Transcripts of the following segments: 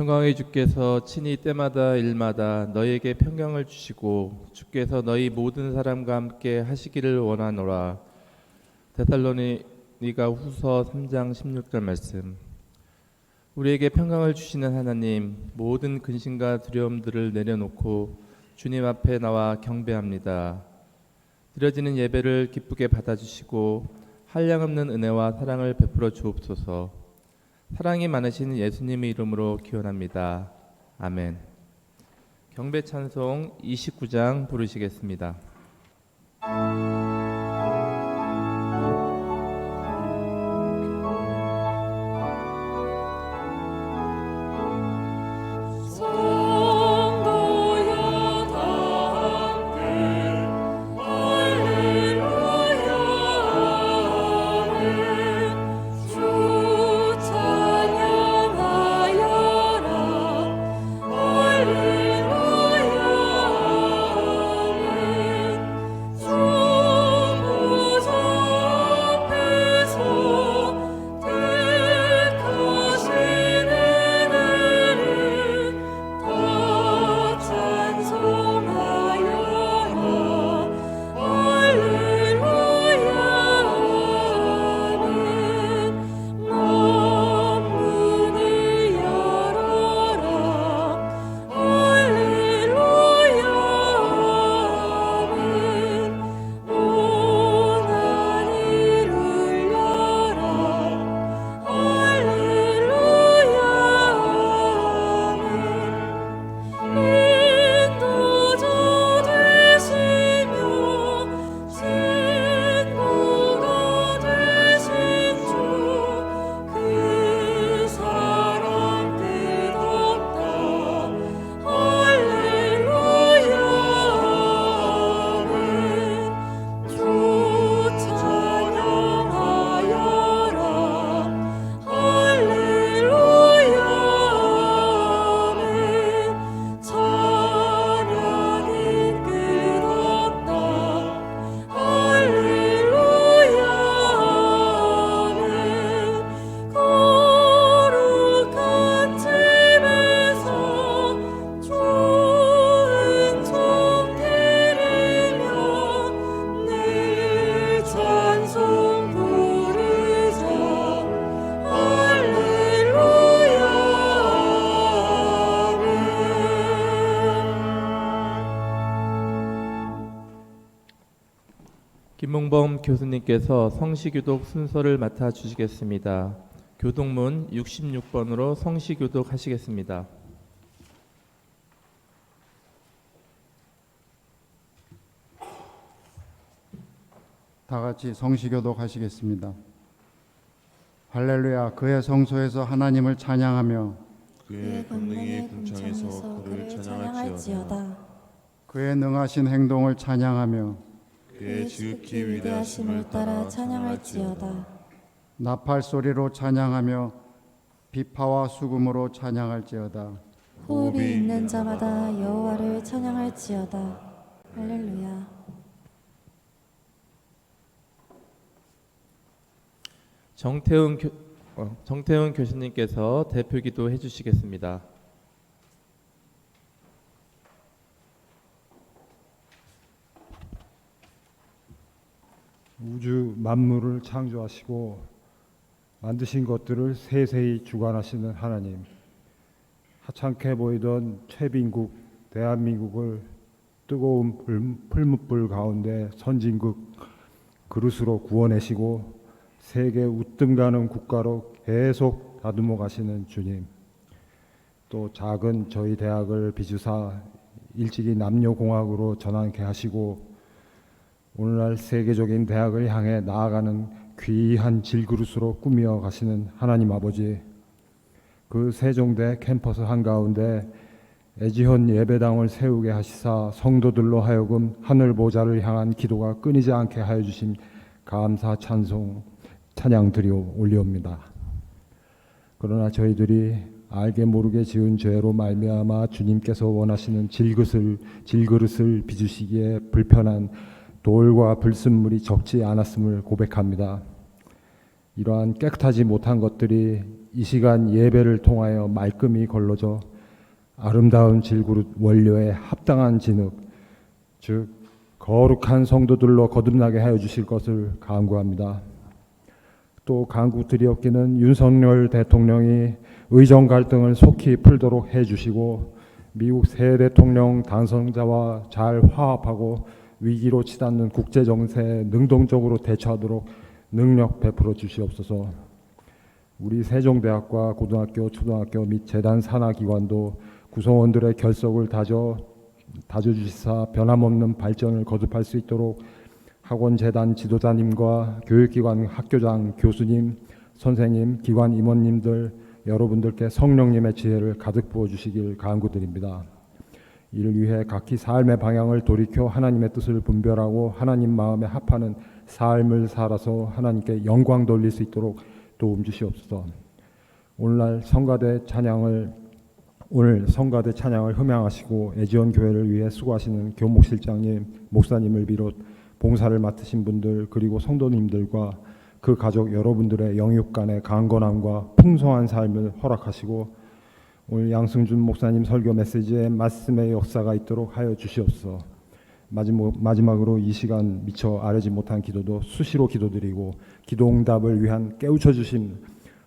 평강의 주께서 친히 때마다 일마다 너희에게 평강을 주시고 주께서 너희 모든 사람과 함께 하시기를 원하노라. 데살로니가 후서 3장 16절 말씀. 우리에게 평강을 주시는 하나님, 모든 근심과 두려움들을 내려놓고 주님 앞에 나와 경배합니다. 드려지는 예배를 기쁘게 받아주시고 한량없는 은혜와 사랑을 베풀어 주옵소서. 사랑이 많으신 예수님의 이름으로 기원합니다. 아멘. 경배 찬송 29장 부르시겠습니다. 김몽범 교수님께서 성시교독 순서를 맡아 주시겠습니다. 교독문 66번으로 성시교독 하시겠습니다. 다 같이 성시교독 하시겠습니다. 할렐루야. 그의 성소에서 하나님을 찬양하며 그의 권능의 궁창에서 그를 찬양할지어다. 그의 능하신 행동을 찬양하며 그의 지극히 위대하심을 따라 찬양할지어다. 나팔 소리로 찬양하며 비파와 수금으로 찬양할지어다. 호흡이 있는 자마다 여호와를 찬양할지어다. 할렐루야. 정태훈 교수님께서 대표기도 해주시겠습니다. 우주 만물을 창조하시고 만드신 것들을 세세히 주관하시는 하나님, 하찮게 보이던 최빈국 대한민국을 뜨거운 풀무불 가운데 선진국 그릇으로 구원하시고 세계 우뜸 가는 국가로 계속 다듬어 가시는 주님, 또 작은 저희 대학을 비주사 일찍이 남녀공학으로 전환케 하시고 오늘날 세계적인 대학을 향해 나아가는 귀한 질그릇으로 꾸며 가시는 하나님 아버지, 그 세종대 캠퍼스 한가운데 애지헌 예배당을 세우게 하시사 성도들로 하여금 하늘 보좌를 향한 기도가 끊이지 않게 하여 주신 감사 찬양 드려 올리옵니다. 그러나 저희들이 알게 모르게 지은 죄로 말미암아 주님께서 원하시는 질그릇을 빚으시기에 불편한 돌과 불순물이 적지 않았음을 고백합니다. 이러한 깨끗하지 못한 것들이 이 시간 예배를 통하여 말끔히 걸러져 아름다운 질그릇 원료에 합당한 진흙, 즉 거룩한 성도들로 거듭나게 하여 주실 것을 간구합니다. 또 간구드리옵기는 윤석열 대통령이 의정 갈등을 속히 풀도록 해주시고 미국 새 대통령 당선자와 잘 화합하고 위기로 치닫는 국제 정세에 능동적으로 대처하도록 능력 베풀어 주시옵소서. 우리 세종대학과 고등학교, 초등학교 및 재단 산하 기관도 구성원들의 결석을 다져주시사 변함없는 발전을 거듭할 수 있도록 학원 재단 지도자님과 교육기관 학교장, 교수님, 선생님, 기관 임원님들 여러분들께 성령님의 지혜를 가득 부어주시길 간구드립니다. 이를 위해 각기 삶의 방향을 돌이켜 하나님의 뜻을 분별하고 하나님 마음에 합하는 삶을 살아서 하나님께 영광 돌릴 수 있도록 도움 주시옵소서. 오늘 성가대 찬양을 흠양하시고 애지원 교회를 위해 수고하시는 교목실장님, 목사님을 비롯 봉사를 맡으신 분들 그리고 성도님들과 그 가족 여러분들의 영육 간의 강건함과 풍성한 삶을 허락하시고 오늘 양승준 목사님 설교 메시지에 말씀의 역사가 있도록 하여 주시옵소서. 마지막으로 이 시간 미처 아뢰지 못한 기도도 수시로 기도드리고 기도 응답을 위한 깨우쳐 주심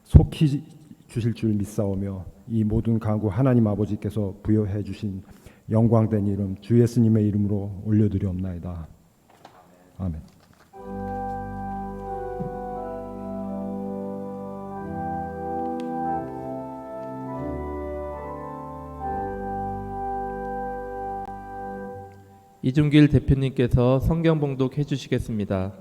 속히 주실 줄 믿사오며 이 모든 간구 하나님 아버지께서 부여해 주신 영광된 이름 주 예수님의 이름으로 올려드리옵나이다. 아멘. 이준길 대표님께서 성경 봉독해 주시겠습니다.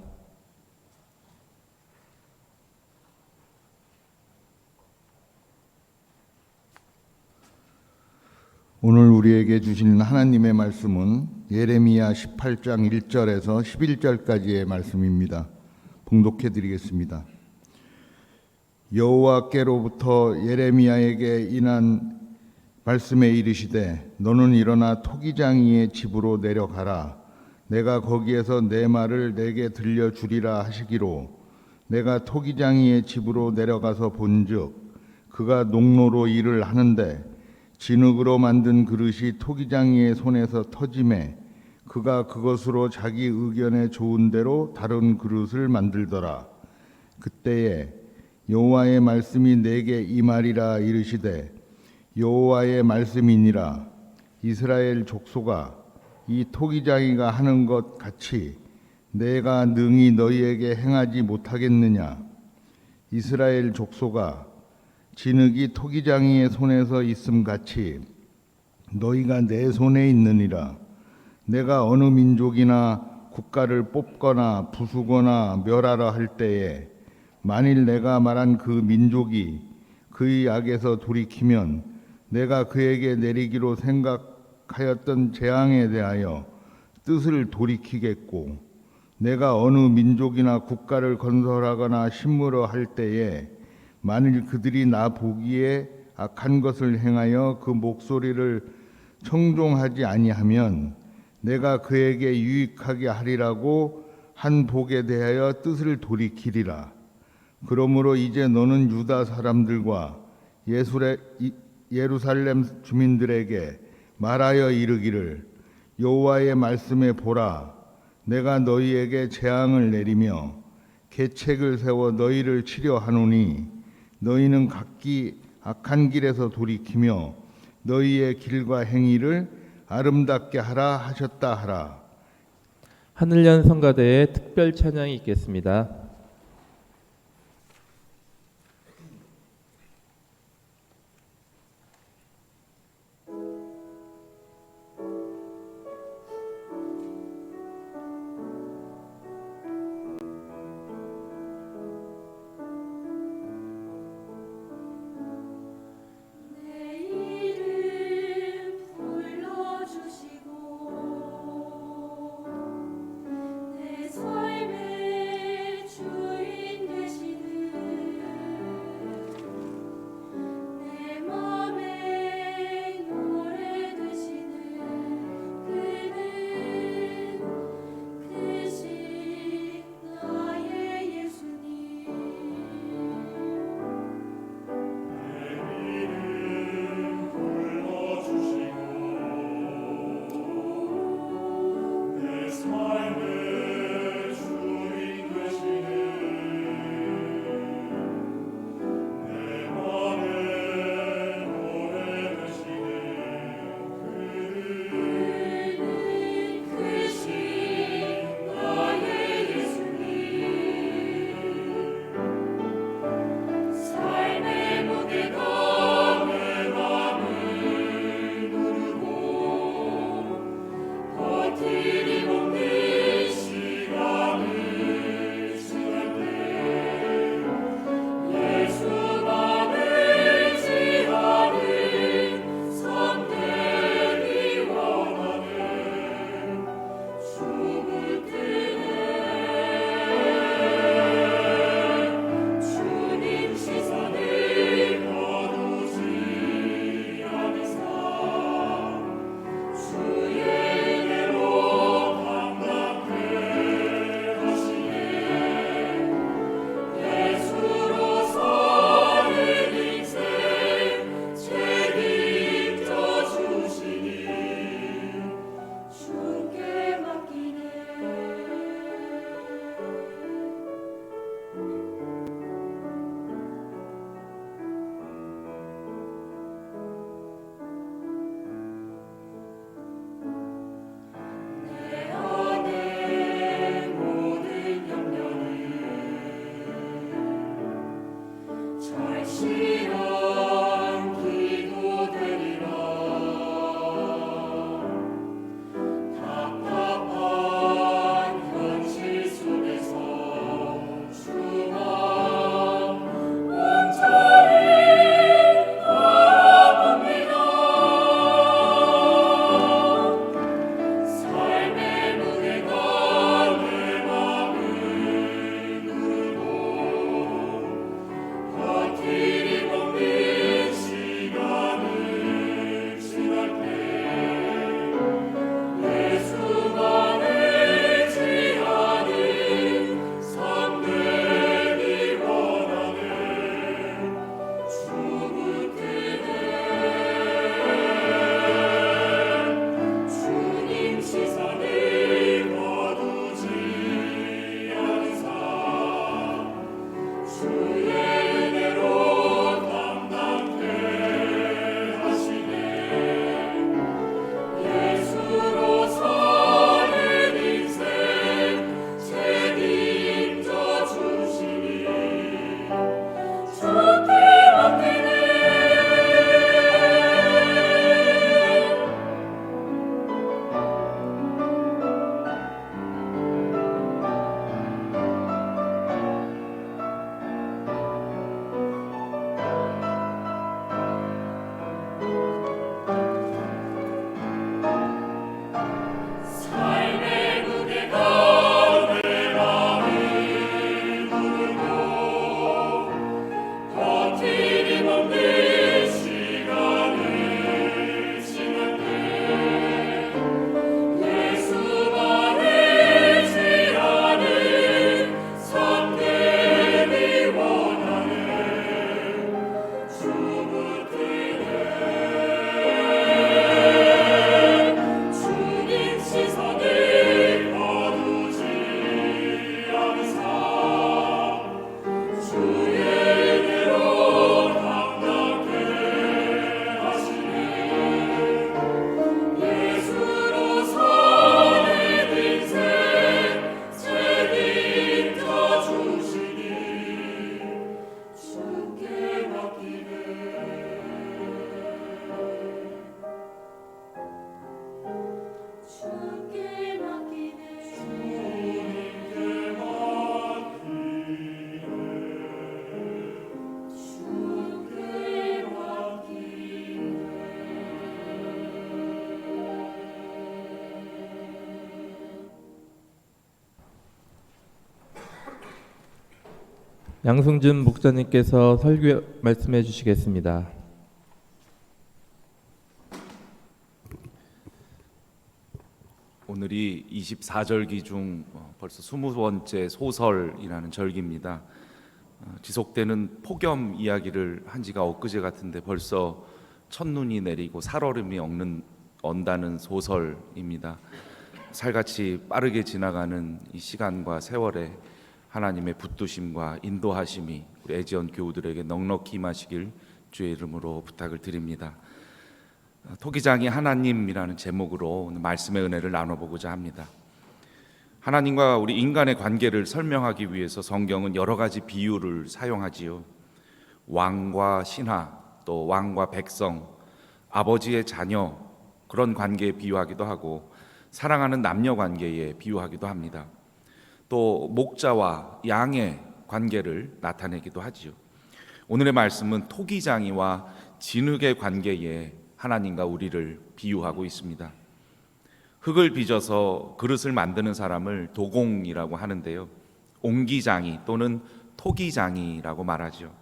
오늘 우리에게 주신 하나님의 말씀은 예레미야 18장 1절에서 11절까지의 말씀입니다. 봉독해 드리겠습니다. 여호와께로부터 예레미야에게 인한 말씀에 이르시되 너는 일어나 토기장이의 집으로 내려가라. 내가 거기에서 내 말을 내게 들려주리라 하시기로 내가 토기장이의 집으로 내려가서 본즉 그가 농로로 일을 하는데 진흙으로 만든 그릇이 토기장이의 손에서 터짐에 그가 그것으로 자기 의견에 좋은 대로 다른 그릇을 만들더라. 그때에 여호와의 말씀이 내게 임하리라 이르시되 여호와의 말씀이니라. 이스라엘 족속아, 이 토기장이가 하는 것 같이 내가 능히 너희에게 행하지 못하겠느냐. 이스라엘 족속아, 진흙이 토기장이의 손에서 있음 같이 너희가 내 손에 있느니라. 내가 어느 민족이나 국가를 뽑거나 부수거나 멸하라 할 때에 만일 내가 말한 그 민족이 그의 악에서 돌이키면 내가 그에게 내리기로 생각하였던 재앙에 대하여 뜻을 돌이키겠고 내가 어느 민족이나 국가를 건설하거나 심으려 할 때에 만일 그들이 나 보기에 악한 것을 행하여 그 목소리를 청종하지 아니하면 내가 그에게 유익하게 하리라고 한 복에 대하여 뜻을 돌이키리라. 그러므로 이제 너는 유다 사람들과 예루살렘 주민들에게 말하여 이르기를 여호와의 말씀에 보라. 내가 너희에게 재앙을 내리며 계책을 세워 너희를 치려하노니 너희는 각기 악한 길에서 돌이키며 너희의 길과 행위를 아름답게 하라 하셨다 하라. 하늘연 성가대의 특별 찬양이 있겠습니다. 내 삶의 양승준 목사님께서 설교 말씀해 주시겠습니다. 오늘이 24절기 중 벌써 20번째 소설이라는 절기입니다. 지속되는 폭염 이야기를 한 지가 엊그제 같은데 벌써 첫눈이 내리고 살얼음이 언다는 소설입니다. 살같이 빠르게 지나가는 이 시간과 세월에 하나님의 붙드심과 인도하심이 우리 애지원 교우들에게 넉넉히 임하시길 주의 이름으로 부탁을 드립니다. 토기장이 하나님이라는 제목으로 오늘 말씀의 은혜를 나눠보고자 합니다. 하나님과 우리 인간의 관계를 설명하기 위해서 성경은 여러 가지 비유를 사용하지요. 왕과 신하, 또 왕과 백성, 아버지의 자녀, 그런 관계에 비유하기도 하고 사랑하는 남녀 관계에 비유하기도 합니다. 또 목자와 양의 관계를 나타내기도 하지요. 오늘의 말씀은 토기장이와 진흙의 관계에 하나님과 우리를 비유하고 있습니다. 흙을 빚어서 그릇을 만드는 사람을 도공이라고 하는데요, 옹기장이 또는 토기장이라고 말하죠.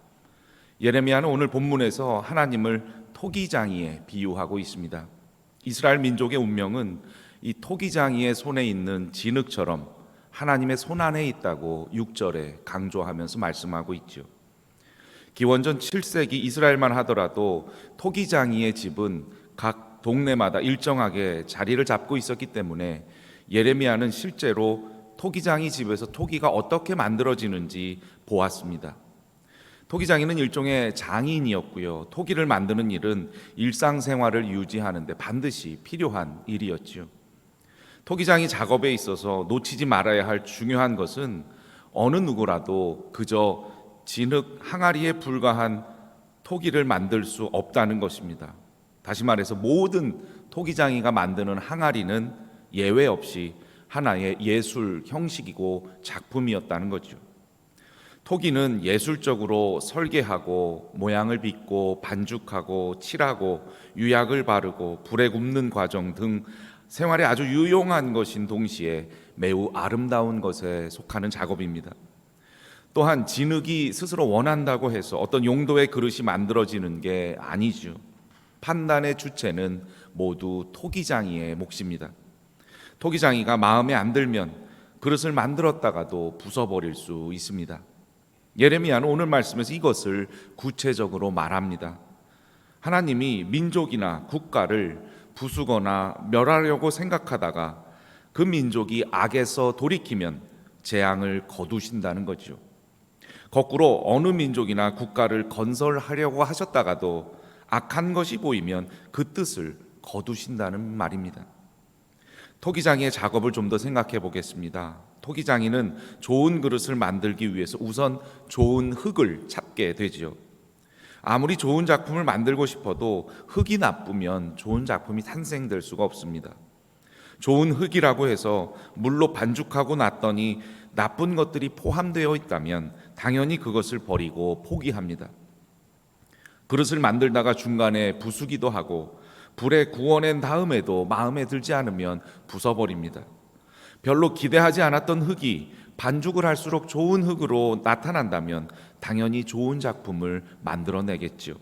예레미야는 오늘 본문에서 하나님을 토기장이에 비유하고 있습니다. 이스라엘 민족의 운명은 이 토기장이의 손에 있는 진흙처럼 하나님의 손안에 있다고 6절에 강조하면서 말씀하고 있죠. 기원전 7세기 이스라엘만 하더라도 토기장이의 집은 각 동네마다 일정하게 자리를 잡고 있었기 때문에 예레미야는 실제로 토기장이 집에서 토기가 어떻게 만들어지는지 보았습니다. 토기장이는 일종의 장인이었고요. 토기를 만드는 일은 일상생활을 유지하는 데 반드시 필요한 일이었지요. 토기장이 작업에 있어서 놓치지 말아야 할 중요한 것은 어느 누구라도 그저 진흙 항아리에 불과한 토기를 만들 수 없다는 것입니다. 다시 말해서 모든 토기장이가 만드는 항아리는 예외 없이 하나의 예술 형식이고 작품이었다는 거죠. 토기는 예술적으로 설계하고 모양을 빚고 반죽하고 칠하고 유약을 바르고 불에 굽는 과정 등 생활에 아주 유용한 것인 동시에 매우 아름다운 것에 속하는 작업입니다. 또한 진흙이 스스로 원한다고 해서 어떤 용도의 그릇이 만들어지는 게 아니죠. 판단의 주체는 모두 토기장이의 몫입니다. 토기장이가 마음에 안 들면 그릇을 만들었다가도 부숴버릴 수 있습니다. 예레미야는 오늘 말씀에서 이것을 구체적으로 말합니다. 하나님이 민족이나 국가를 부수거나 멸하려고 생각하다가 그 민족이 악에서 돌이키면 재앙을 거두신다는 거죠. 거꾸로 어느 민족이나 국가를 건설하려고 하셨다가도 악한 것이 보이면 그 뜻을 거두신다는 말입니다. 토기장이의 작업을 좀 더 생각해 보겠습니다. 토기장이는 좋은 그릇을 만들기 위해서 우선 좋은 흙을 찾게 되지요. 아무리 좋은 작품을 만들고 싶어도 흙이 나쁘면 좋은 작품이 탄생될 수가 없습니다. 좋은 흙이라고 해서 물로 반죽하고 났더니 나쁜 것들이 포함되어 있다면 당연히 그것을 버리고 포기합니다. 그릇을 만들다가 중간에 부수기도 하고 불에 구워낸 다음에도 마음에 들지 않으면 부숴버립니다. 별로 기대하지 않았던 흙이 반죽을 할수록 좋은 흙으로 나타난다면 당연히 좋은 작품을 만들어내겠죠.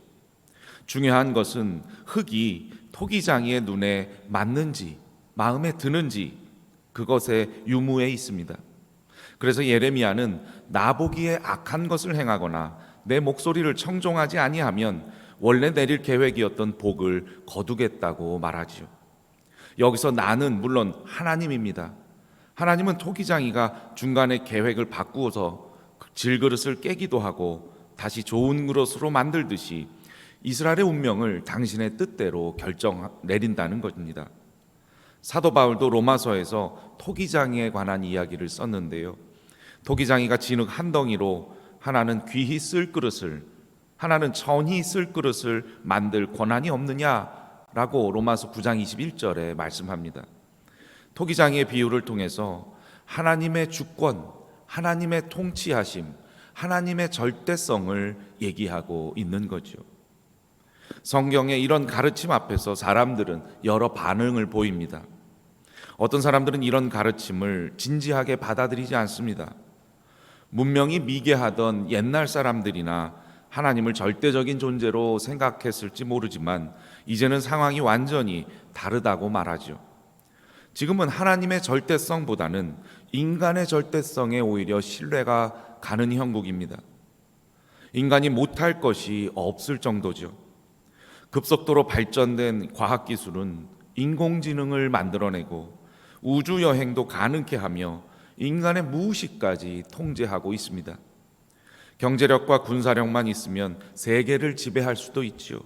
중요한 것은 흙이 토기장이의 눈에 맞는지 마음에 드는지 그것의 유무에 있습니다. 그래서 예레미야는 나보기에 악한 것을 행하거나 내 목소리를 청종하지 아니하면 원래 내릴 계획이었던 복을 거두겠다고 말하지요. 여기서 나는 물론 하나님입니다. 하나님은 토기장이가 중간에 계획을 바꾸어서 질그릇을 깨기도 하고 다시 좋은 그릇으로 만들듯이 이스라엘의 운명을 당신의 뜻대로 내린다는 것입니다. 사도 바울도 로마서에서 토기장이에 관한 이야기를 썼는데요. 토기장이가 진흙 한 덩이로 하나는 귀히 쓸 그릇을 하나는 천히 쓸 그릇을 만들 권한이 없느냐라고 로마서 9장 21절에 말씀합니다. 토기장이의 비유를 통해서 하나님의 주권, 하나님의 통치하심, 하나님의 절대성을 얘기하고 있는 거죠. 성경의 이런 가르침 앞에서 사람들은 여러 반응을 보입니다. 어떤 사람들은 이런 가르침을 진지하게 받아들이지 않습니다. 문명이 미개하던 옛날 사람들이나 하나님을 절대적인 존재로 생각했을지 모르지만 이제는 상황이 완전히 다르다고 말하죠. 지금은 하나님의 절대성보다는 인간의 절대성에 오히려 신뢰가 가는 형국입니다. 인간이 못할 것이 없을 정도죠. 급속도로 발전된 과학기술은 인공지능을 만들어내고 우주여행도 가능케 하며 인간의 무의식까지 통제하고 있습니다. 경제력과 군사력만 있으면 세계를 지배할 수도 있지요.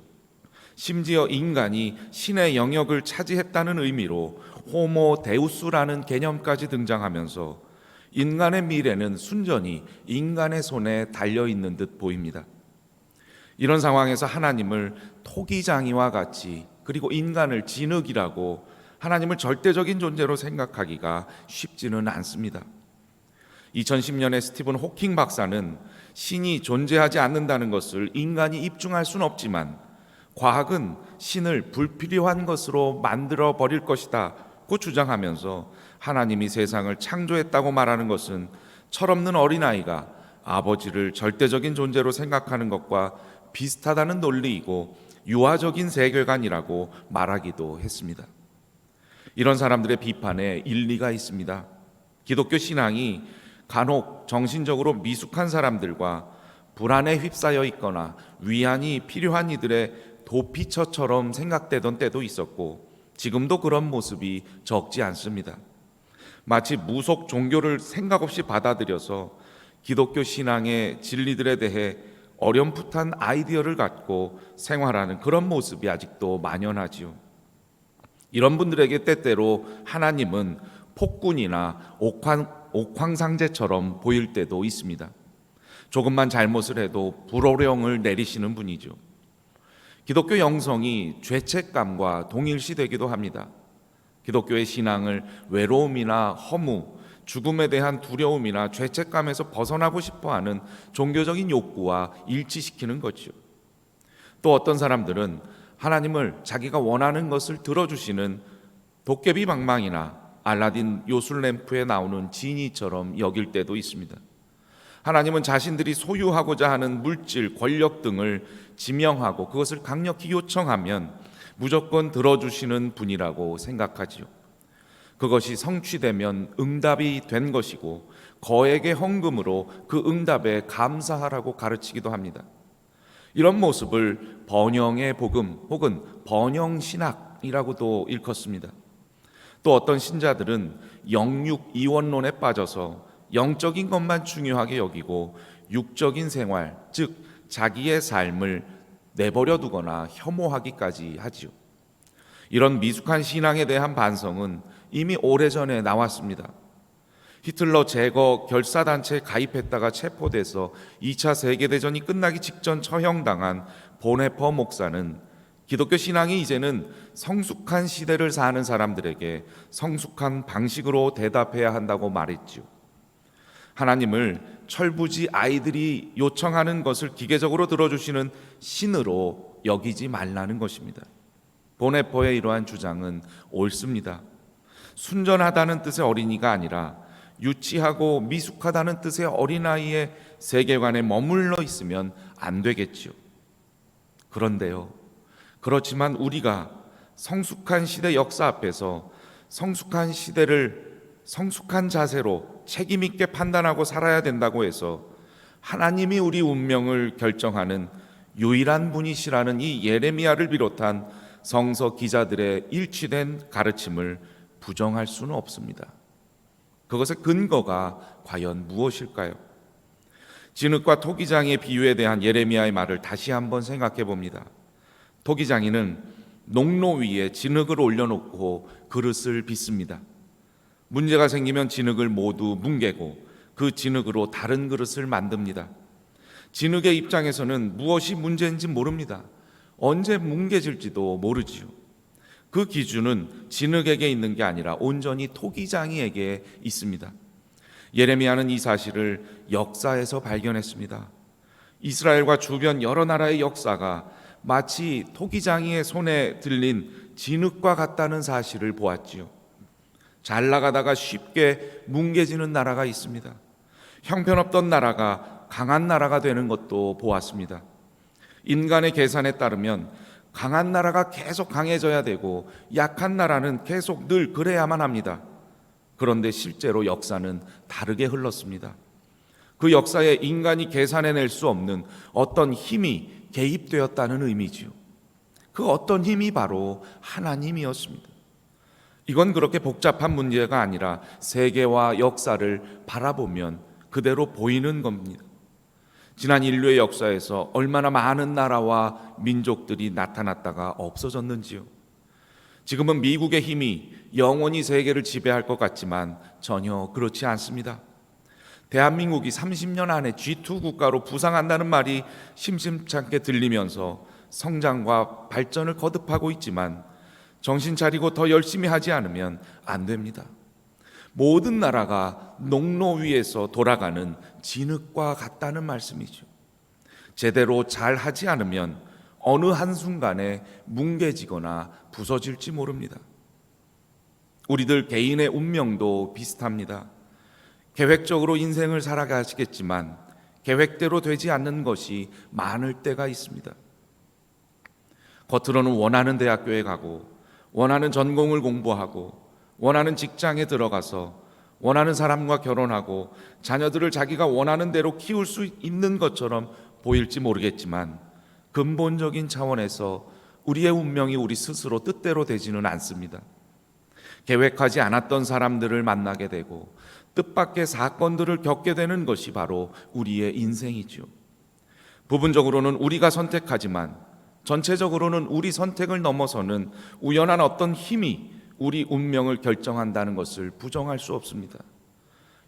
심지어 인간이 신의 영역을 차지했다는 의미로 호모 데우스라는 개념까지 등장하면서 인간의 미래는 순전히 인간의 손에 달려있는 듯 보입니다. 이런 상황에서 하나님을 토기장이와 같이 그리고 인간을 진흙이라고 하나님을 절대적인 존재로 생각하기가 쉽지는 않습니다. 2010년에 스티븐 호킹 박사는 신이 존재하지 않는다는 것을 인간이 입증할 수는 없지만 과학은 신을 불필요한 것으로 만들어 버릴 것이다 고 주장하면서 하나님이 세상을 창조했다고 말하는 것은 철없는 어린아이가 아버지를 절대적인 존재로 생각하는 것과 비슷하다는 논리이고 유아적인 세계관이라고 말하기도 했습니다. 이런 사람들의 비판에 일리가 있습니다. 기독교 신앙이 간혹 정신적으로 미숙한 사람들과 불안에 휩싸여 있거나 위안이 필요한 이들의 도피처처럼 생각되던 때도 있었고 지금도 그런 모습이 적지 않습니다. 마치 무속 종교를 생각 없이 받아들여서 기독교 신앙의 진리들에 대해 어렴풋한 아이디어를 갖고 생활하는 그런 모습이 아직도 만연하지요. 이런 분들에게 때때로 하나님은 폭군이나 옥황상제처럼 보일 때도 있습니다. 조금만 잘못을 해도 불호령을 내리시는 분이죠. 기독교 영성이 죄책감과 동일시되기도 합니다. 기독교의 신앙을 외로움이나 허무, 죽음에 대한 두려움이나 죄책감에서 벗어나고 싶어하는 종교적인 욕구와 일치시키는 거죠. 또 어떤 사람들은 하나님을 자기가 원하는 것을 들어주시는 도깨비 방망이나 알라딘 요술램프에 나오는 지니처럼 여길 때도 있습니다. 하나님은 자신들이 소유하고자 하는 물질, 권력 등을 지명하고 그것을 강력히 요청하면 무조건 들어주시는 분이라고 생각하지요. 그것이 성취되면 응답이 된 것이고 거액의 헌금으로 그 응답에 감사하라고 가르치기도 합니다. 이런 모습을 번영의 복음 혹은 번영신학이라고도 일컫습니다. 또 어떤 신자들은 영육 이원론에 빠져서 영적인 것만 중요하게 여기고 육적인 생활, 즉 자기의 삶을 내버려 두거나 혐오하기까지 하지요. 이런 미숙한 신앙에 대한 반성은 이미 오래전에 나왔습니다. 히틀러 제거 결사단체에 가입했다가 체포돼서 2차 세계대전이 끝나기 직전 처형당한 보네퍼 목사는 기독교 신앙이 이제는 성숙한 시대를 사는 사람들에게 성숙한 방식으로 대답해야 한다고 말했지요. 하나님을 철부지 아이들이 요청하는 것을 기계적으로 들어주시는 신으로 여기지 말라는 것입니다. 보네퍼의 이러한 주장은 옳습니다. 순전하다는 뜻의 어린이가 아니라 유치하고 미숙하다는 뜻의 어린아이의 세계관에 머물러 있으면 안 되겠지요. 그런데요, 그렇지만 우리가 성숙한 시대 역사 앞에서 성숙한 시대를 성숙한 자세로 책임 있게 판단하고 살아야 된다고 해서 하나님이 우리 운명을 결정하는 유일한 분이시라는 이 예레미야를 비롯한 성서 기자들의 일치된 가르침을 부정할 수는 없습니다. 그것의 근거가 과연 무엇일까요? 진흙과 토기장이의 비유에 대한 예레미야의 말을 다시 한번 생각해 봅니다. 토기장이는 농로 위에 진흙을 올려놓고 그릇을 빚습니다. 문제가 생기면 진흙을 모두 뭉개고 그 진흙으로 다른 그릇을 만듭니다. 진흙의 입장에서는 무엇이 문제인지 모릅니다. 언제 뭉개질지도 모르지요. 그 기준은 진흙에게 있는 게 아니라 온전히 토기장이에게 있습니다. 예레미야는 이 사실을 역사에서 발견했습니다. 이스라엘과 주변 여러 나라의 역사가 마치 토기장이의 손에 들린 진흙과 같다는 사실을 보았지요. 잘 나가다가 쉽게 뭉개지는 나라가 있습니다. 형편없던 나라가 강한 나라가 되는 것도 보았습니다. 인간의 계산에 따르면 강한 나라가 계속 강해져야 되고 약한 나라는 계속 늘 그래야만 합니다. 그런데 실제로 역사는 다르게 흘렀습니다. 그 역사에 인간이 계산해낼 수 없는 어떤 힘이 개입되었다는 의미지요. 그 어떤 힘이 바로 하나님이었습니다. 이건 그렇게 복잡한 문제가 아니라 세계와 역사를 바라보면 그대로 보이는 겁니다. 지난 인류의 역사에서 얼마나 많은 나라와 민족들이 나타났다가 없어졌는지요. 지금은 미국의 힘이 영원히 세계를 지배할 것 같지만 전혀 그렇지 않습니다. 대한민국이 30년 안에 G2 국가로 부상한다는 말이 심심찮게 들리면서 성장과 발전을 거듭하고 있지만 정신 차리고 더 열심히 하지 않으면 안 됩니다. 모든 나라가 농로 위에서 돌아가는 진흙과 같다는 말씀이죠. 제대로 잘 하지 않으면 어느 한순간에 뭉개지거나 부서질지 모릅니다. 우리들 개인의 운명도 비슷합니다. 계획적으로 인생을 살아가시겠지만 계획대로 되지 않는 것이 많을 때가 있습니다. 겉으로는 원하는 대학교에 가고 원하는 전공을 공부하고 원하는 직장에 들어가서 원하는 사람과 결혼하고 자녀들을 자기가 원하는 대로 키울 수 있는 것처럼 보일지 모르겠지만 근본적인 차원에서 우리의 운명이 우리 스스로 뜻대로 되지는 않습니다. 계획하지 않았던 사람들을 만나게 되고 뜻밖의 사건들을 겪게 되는 것이 바로 우리의 인생이죠. 부분적으로는 우리가 선택하지만 전체적으로는 우리 선택을 넘어서는 우연한 어떤 힘이 우리 운명을 결정한다는 것을 부정할 수 없습니다.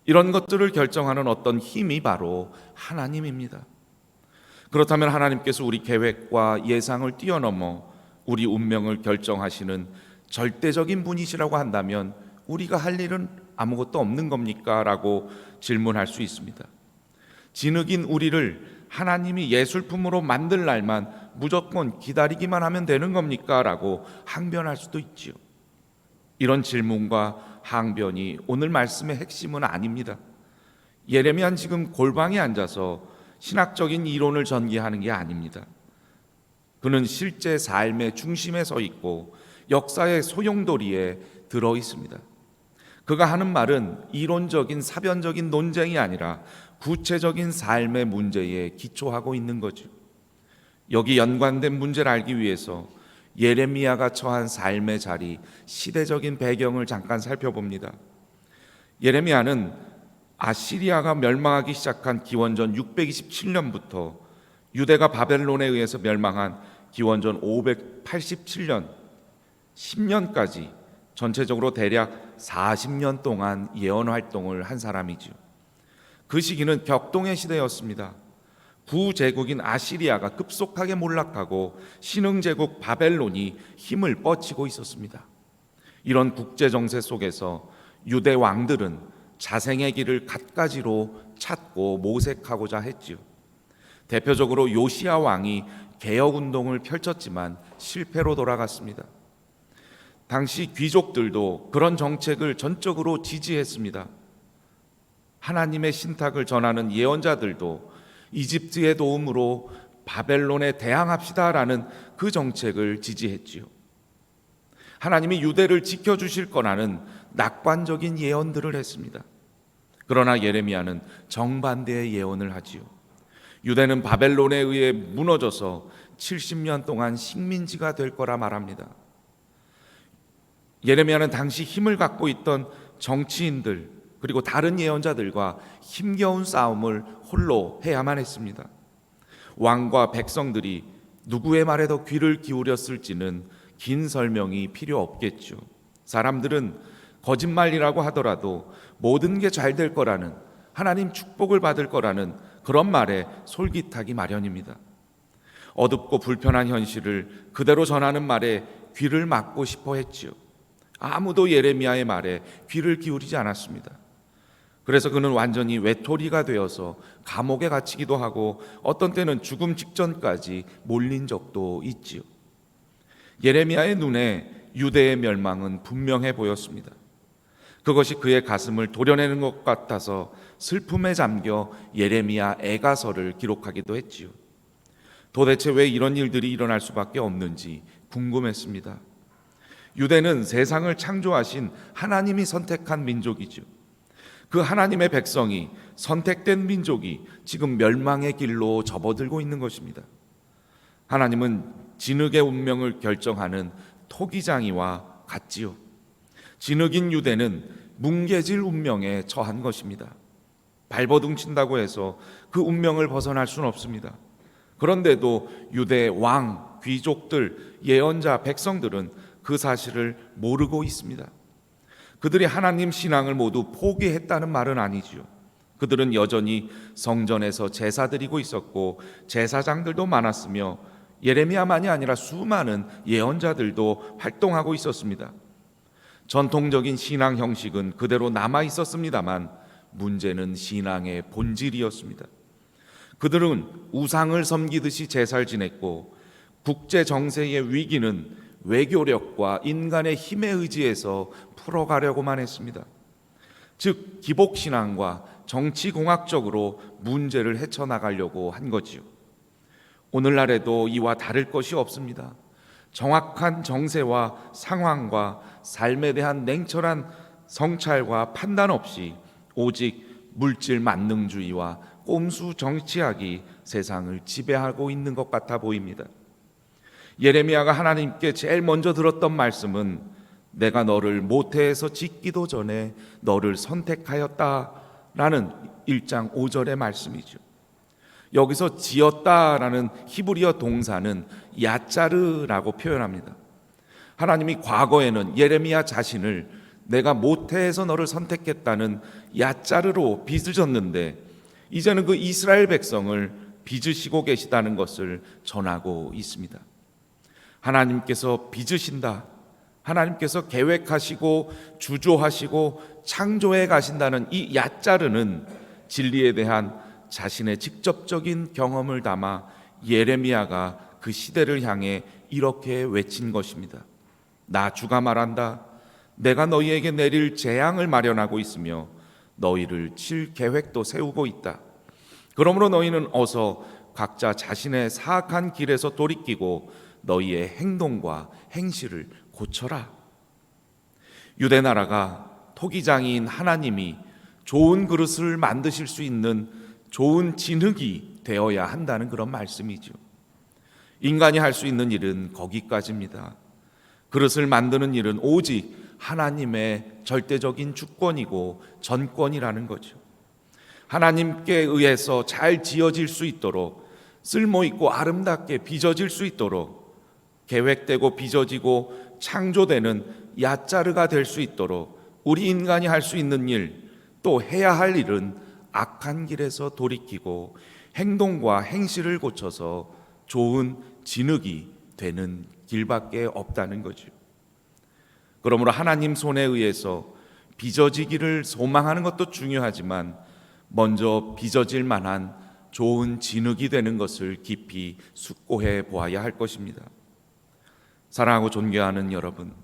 이런 것들을 결정하는 어떤 힘이 바로 하나님입니다. 그렇다면 하나님께서 우리 계획과 예상을 뛰어넘어 우리 운명을 결정하시는 절대적인 분이시라고 한다면 우리가 할 일은 아무것도 없는 겁니까? 라고 질문할 수 있습니다. 진흙인 우리를 하나님이 예술품으로 만들 날만 무조건 기다리기만 하면 되는 겁니까? 라고 항변할 수도 있지요. 이런 질문과 항변이 오늘 말씀의 핵심은 아닙니다. 예레미야는 지금 골방에 앉아서 신학적인 이론을 전개하는 게 아닙니다. 그는 실제 삶의 중심에 서 있고 역사의 소용돌이에 들어 있습니다. 그가 하는 말은 이론적인 사변적인 논쟁이 아니라 구체적인 삶의 문제에 기초하고 있는 거죠. 여기 연관된 문제를 알기 위해서 예레미야가 처한 삶의 자리, 시대적인 배경을 잠깐 살펴봅니다. 예레미야는 아시리아가 멸망하기 시작한 기원전 627년부터 유대가 바벨론에 의해서 멸망한 기원전 587년 10년까지 전체적으로 대략 40년 동안 예언 활동을 한 사람이죠. 그 시기는 격동의 시대였습니다. 부제국인 아시리아가 급속하게 몰락하고 신흥제국 바벨론이 힘을 뻗치고 있었습니다. 이런 국제 정세 속에서 유대 왕들은 자생의 길을 갖가지로 찾고 모색하고자 했지요. 대표적으로 요시야 왕이 개혁운동을 펼쳤지만 실패로 돌아갔습니다. 당시 귀족들도 그런 정책을 전적으로 지지했습니다. 하나님의 신탁을 전하는 예언자들도 이집트의 도움으로 바벨론에 대항합시다라는 그 정책을 지지했지요. 하나님이 유대를 지켜주실 거라는 낙관적인 예언들을 했습니다. 그러나 예레미야는 정반대의 예언을 하지요. 유대는 바벨론에 의해 무너져서 70년 동안 식민지가 될 거라 말합니다. 예레미야는 당시 힘을 갖고 있던 정치인들 그리고 다른 예언자들과 힘겨운 싸움을 홀로 해야만 했습니다. 왕과 백성들이 누구의 말에 더 귀를 기울였을지는 긴 설명이 필요 없겠죠. 사람들은 거짓말이라고 하더라도 모든 게 잘 될 거라는, 하나님 축복을 받을 거라는 그런 말에 솔깃하기 마련입니다. 어둡고 불편한 현실을 그대로 전하는 말에 귀를 막고 싶어 했지요. 아무도 예레미야의 말에 귀를 기울이지 않았습니다. 그래서 그는 완전히 외톨이가 되어서 감옥에 갇히기도 하고 어떤 때는 죽음 직전까지 몰린 적도 있지요. 예레미야의 눈에 유대의 멸망은 분명해 보였습니다. 그것이 그의 가슴을 도려내는 것 같아서 슬픔에 잠겨 예레미야 애가서를 기록하기도 했지요. 도대체 왜 이런 일들이 일어날 수밖에 없는지 궁금했습니다. 유대는 세상을 창조하신 하나님이 선택한 민족이죠. 그 하나님의 백성이, 선택된 민족이 지금 멸망의 길로 접어들고 있는 것입니다. 하나님은 진흙의 운명을 결정하는 토기장이와 같지요. 진흙인 유대는 뭉개질 운명에 처한 것입니다. 발버둥 친다고 해서 그 운명을 벗어날 수는 없습니다. 그런데도 유대 왕, 귀족들, 예언자, 백성들은 그 사실을 모르고 있습니다. 그들이 하나님 신앙을 모두 포기했다는 말은 아니지요. 그들은 여전히 성전에서 제사 드리고 있었고 제사장들도 많았으며 예레미야만이 아니라 수많은 예언자들도 활동하고 있었습니다. 전통적인 신앙 형식은 그대로 남아 있었습니다만 문제는 신앙의 본질이었습니다. 그들은 우상을 섬기듯이 제사를 지냈고 국제 정세의 위기는 외교력과 인간의 힘에 의지해서 풀어가려고만 했습니다. 즉 기복신앙과 정치공학적으로 문제를 헤쳐나가려고 한 거지요. 오늘날에도 이와 다를 것이 없습니다. 정확한 정세와 상황과 삶에 대한 냉철한 성찰과 판단 없이 오직 물질 만능주의와 꼼수 정치학이 세상을 지배하고 있는 것 같아 보입니다. 예레미야가 하나님께 제일 먼저 들었던 말씀은 내가 너를 모태에서 짓기도 전에 너를 선택하였다라는 1장 5절의 말씀이죠. 여기서 지었다라는 히브리어 동사는 야짜르라고 표현합니다. 하나님이 과거에는 예레미야 자신을 내가 모태에서 너를 선택했다는 야짜르로 빚으셨는데 이제는 그 이스라엘 백성을 빚으시고 계시다는 것을 전하고 있습니다. 하나님께서 빚으신다. 하나님께서 계획하시고 주조하시고 창조해 가신다는 이 야짜르는 진리에 대한 자신의 직접적인 경험을 담아 예레미야가 그 시대를 향해 이렇게 외친 것입니다. 나 주가 말한다. 내가 너희에게 내릴 재앙을 마련하고 있으며 너희를 칠 계획도 세우고 있다. 그러므로 너희는 어서 각자 자신의 사악한 길에서 돌이키고 너희의 행동과 행실을 고쳐라. 유대 나라가 토기장인 하나님이 좋은 그릇을 만드실 수 있는 좋은 진흙이 되어야 한다는 그런 말씀이죠. 인간이 할 수 있는 일은 거기까지입니다. 그릇을 만드는 일은 오직 하나님의 절대적인 주권이고 전권이라는 거죠. 하나님께 의해서 잘 지어질 수 있도록 쓸모있고 아름답게 빚어질 수 있도록 계획되고 빚어지고 창조되는 야짜르가 될 수 있도록 우리 인간이 할 수 있는 일, 또 해야 할 일은 악한 길에서 돌이키고 행동과 행실을 고쳐서 좋은 진흙이 되는 길밖에 없다는 거죠. 그러므로 하나님 손에 의해서 빚어지기를 소망하는 것도 중요하지만 먼저 빚어질 만한 좋은 진흙이 되는 것을 깊이 숙고해 보아야 할 것입니다. 사랑하고 존경하는 여러분,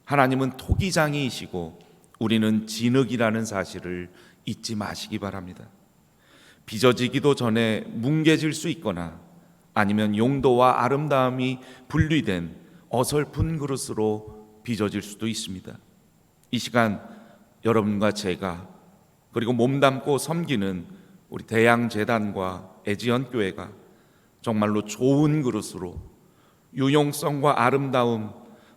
하나님은 토기장이시고 우리는 진흙이라는 사실을 잊지 마시기 바랍니다. 빚어지기도 전에 뭉개질 수 있거나 아니면 용도와 아름다움이 분리된 어설픈 그릇으로 빚어질 수도 있습니다. 이 시간 여러분과 제가 그리고 몸담고 섬기는 우리 대양재단과 애지연교회가 정말로 좋은 그릇으로 유용성과 아름다움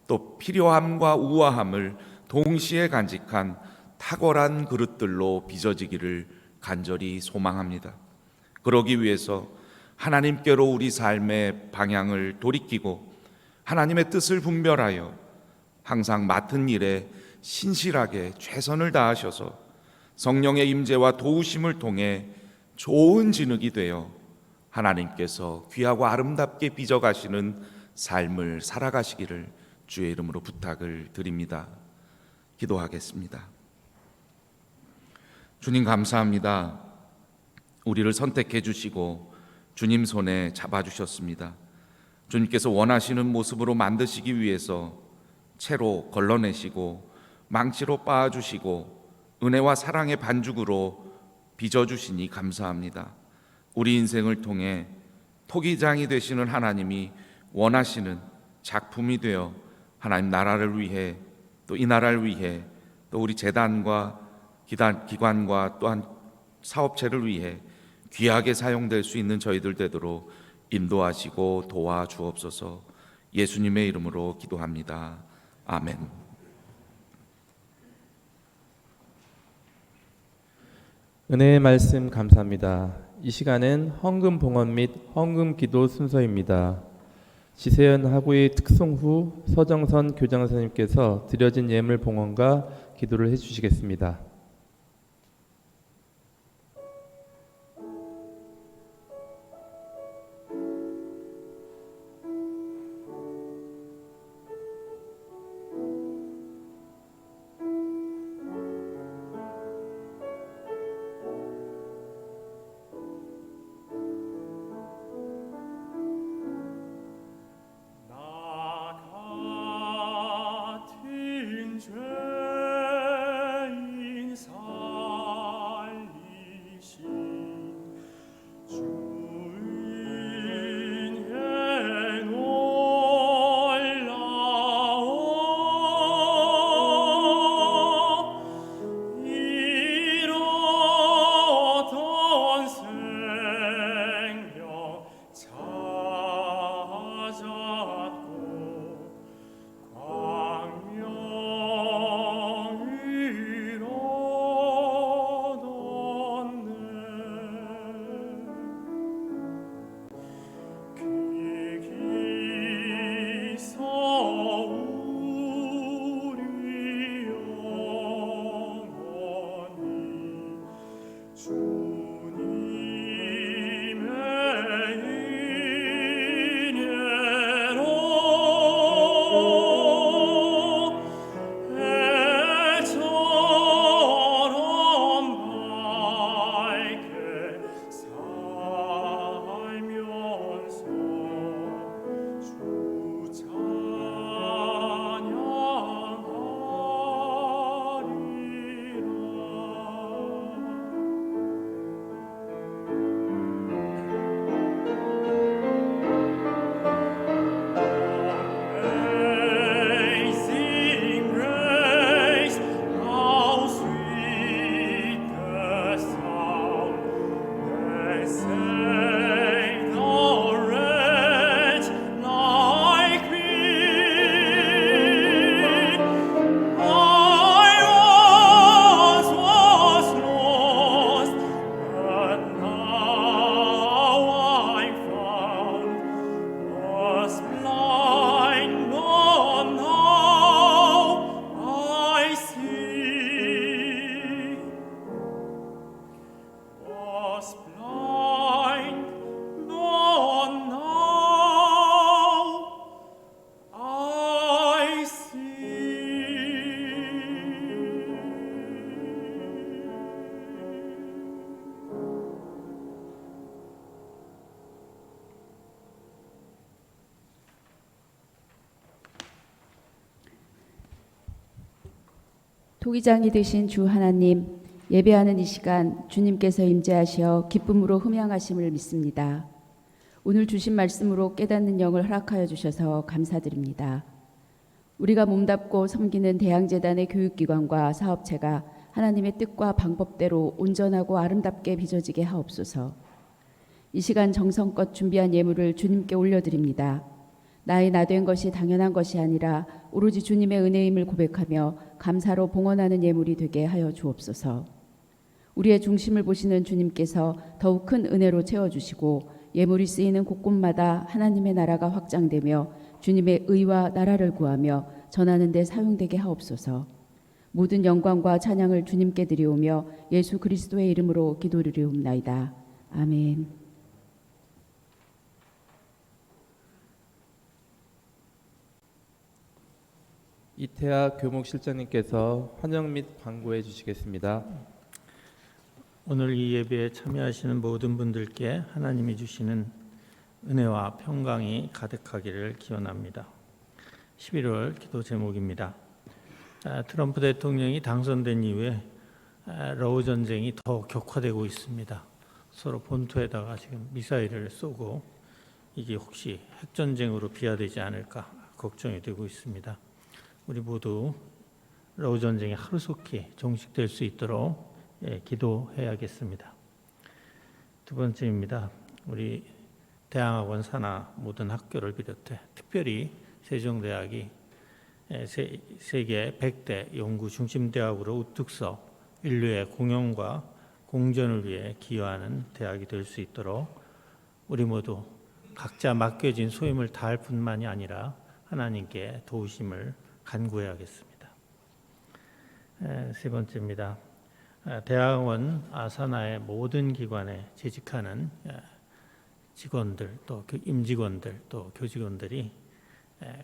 또 필요함과 우아함을 동시에 간직한 탁월한 그릇들로 빚어지기를 간절히 소망합니다. 그러기 위해서 하나님께로 우리 삶의 방향을 돌이키고 하나님의 뜻을 분별하여 항상 맡은 일에 신실하게 최선을 다하셔서 성령의 임재와 도우심을 통해 좋은 진흙이 되어 하나님께서 귀하고 아름답게 빚어가시는 삶을 살아가시기를 주의 이름으로 부탁을 드립니다. 기도하겠습니다. 주님 감사합니다. 우리를 선택해 주시고 주님 손에 잡아주셨습니다. 주님께서 원하시는 모습으로 만드시기 위해서 채로 걸러내시고 망치로 빻아주시고 은혜와 사랑의 반죽으로 빚어주시니 감사합니다. 우리 인생을 통해 토기장이 되시는 하나님이 원하시는 작품이 되어 하나님 나라를 위해 또 이 나라를 위해 또 우리 재단과 기관과 또한 사업체를 위해 귀하게 사용될 수 있는 저희들 되도록 인도하시고 도와주옵소서. 예수님의 이름으로 기도합니다. 아멘. 은혜의 말씀 감사합니다. 이 시간은 헌금 봉헌 및 헌금 기도 순서입니다. 지세연 하구의 특송 후 서정선 교장 선생님께서 드려진 예물 봉헌과 기도를 해주시겠습니다. 나 같은 죄인 토기장이 되신 주 하나님, 예배하는 이 시간 주님께서 임재하시어 기쁨으로 흠양하심을 믿습니다. 오늘 주신 말씀으로 깨닫는 영을 허락하여 주셔서 감사드립니다. 우리가 몸담고 섬기는 대양재단의 교육기관과 사업체가 하나님의 뜻과 방법대로 온전하고 아름답게 빚어지게 하옵소서. 이 시간 정성껏 준비한 예물을 주님께 올려드립니다. 나의 나된 것이 당연한 것이 아니라 오로지 주님의 은혜임을 고백하며 감사로 봉헌하는 예물이 되게 하여 주옵소서. 우리의 중심을 보시는 주님께서 더욱 큰 은혜로 채워주시고 예물이 쓰이는 곳곳마다 하나님의 나라가 확장되며 주님의 의와 나라를 구하며 전하는 데 사용되게 하옵소서. 모든 영광과 찬양을 주님께 드리오며 예수 그리스도의 이름으로 기도드리옵나이다. 아멘. 이태하 교목실장님께서 환영 및 광고해 주시겠습니다. 오늘 이 예배에 참여하시는 모든 분들께 하나님이 주시는 은혜와 평강이 가득하기를 기원합니다. 11월 기도 제목입니다. 트럼프 대통령이 당선된 이후에 러우 전쟁이 더 격화되고 있습니다. 서로 본토에다가 지금 미사일을 쏘고 이게 혹시 핵전쟁으로 비화되지 않을까 걱정이 되고 있습니다. 우리 모두 러우 전쟁이 하루속히 종식될 수 있도록 기도해야겠습니다. 두 번째입니다. 우리 대항학원 산하 모든 학교를 비롯해 특별히 세종대학이 세계 100대 연구 중심 대학으로 우뚝 서 인류의 공영과 공전을 위해 기여하는 대학이 될 수 있도록 우리 모두 각자 맡겨진 소임을 다할 뿐만이 아니라 하나님께 도우심을 간구해야겠습니다. 세 번째입니다. 대학원 산하의 모든 기관에 재직하는 직원들, 또 임직원들, 또 교직원들이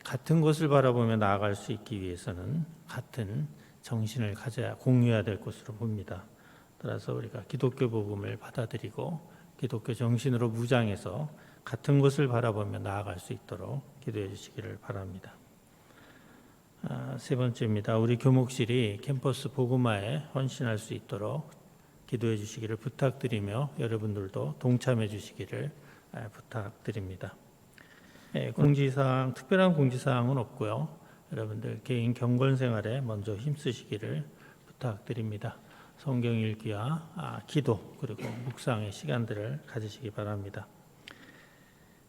같은 것을 바라보며 나아갈 수 있기 위해서는 같은 정신을 가져야 공유해야 될 것으로 봅니다. 따라서 우리가 기독교 복음을 받아들이고 기독교 정신으로 무장해서 같은 것을 바라보며 나아갈 수 있도록 기도해 주시기를 바랍니다. 세 번째입니다. 우리 교목실이 캠퍼스 복음화에 헌신할 수 있도록 기도해 주시기를 부탁드리며 여러분들도 동참해 주시기를 부탁드립니다. 공지사항, 특별한 공지사항은 없고요. 여러분들 개인 경건 생활에 먼저 힘쓰시기를 부탁드립니다. 성경 읽기와 기도 그리고 묵상의 시간들을 가지시기 바랍니다.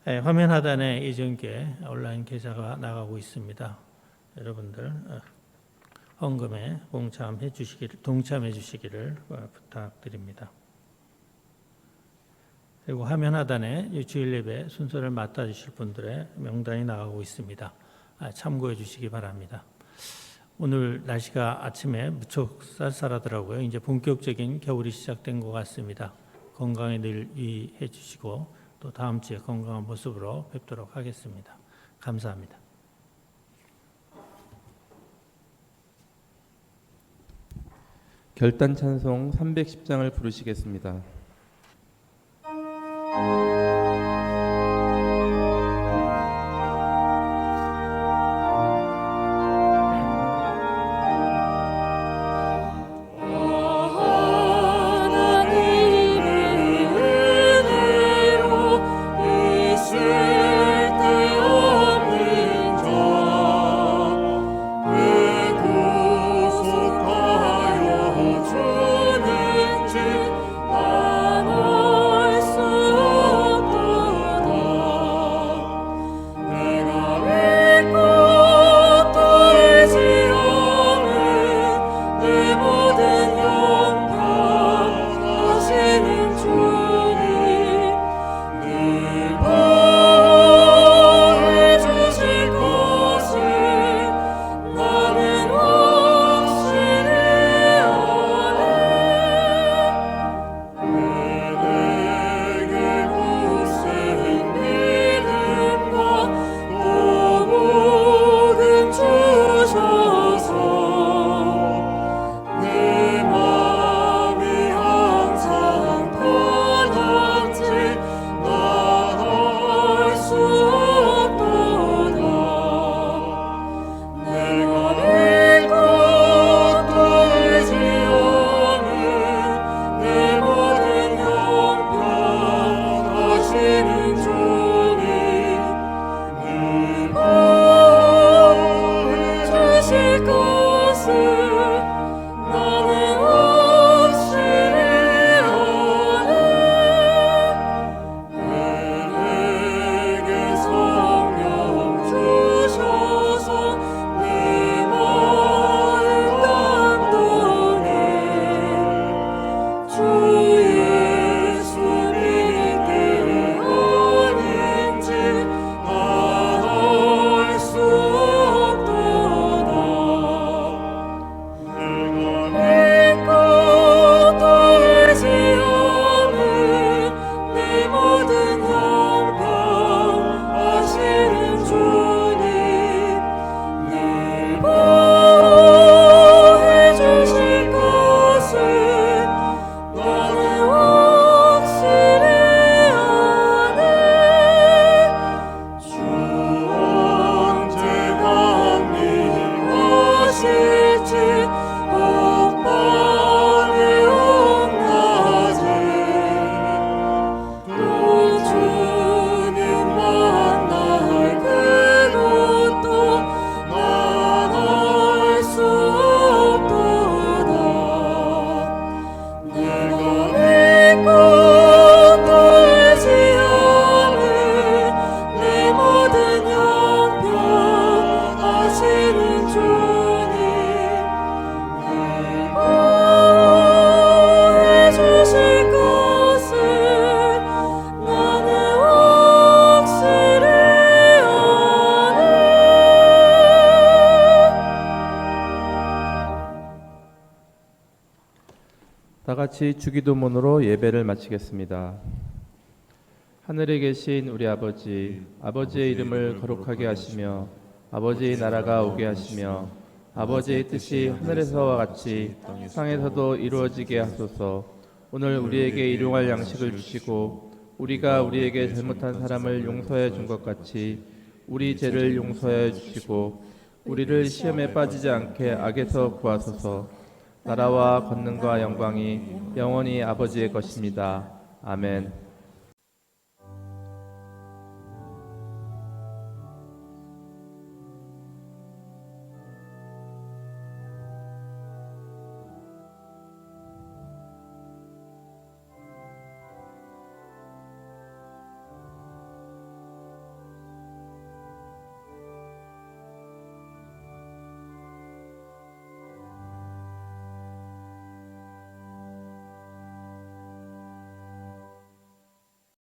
화면 하단에 이전계 온라인 계좌가 나가고 있습니다. 여러분들 헌금에 동참해 주시기를 부탁드립니다. 그리고 화면 하단에 주일 예배 순서를 맡아 주실 분들의 명단이 나가고 있습니다. 참고해 주시기 바랍니다. 오늘 날씨가 아침에 무척 쌀쌀하더라고요. 이제 본격적인 겨울이 시작된 것 같습니다. 건강에 늘 유의해 주시고 또 다음 주에 건강한 모습으로 뵙도록 하겠습니다. 감사합니다. 결단 찬송 310장을 부르시겠습니다. 수 같이 주기도문으로 예배를 마치겠습니다. 하늘에 계신 우리 아버지, 아버지의 이름을 거룩하게 하시며 아버지의 나라가 오게 하시며 아버지의 뜻이 하늘에서와 같이 땅에서도 이루어지게 하소서. 오늘 우리에게 일용할 양식을 주시고 우리가 우리에게 잘못한 사람을 용서해 준 것 같이 우리 죄를 용서해 주시고 우리를 시험에 빠지지 않게 악에서 구하소서. 나라와 권능과 영광이 영원히 아버지의 것입니다. 아멘.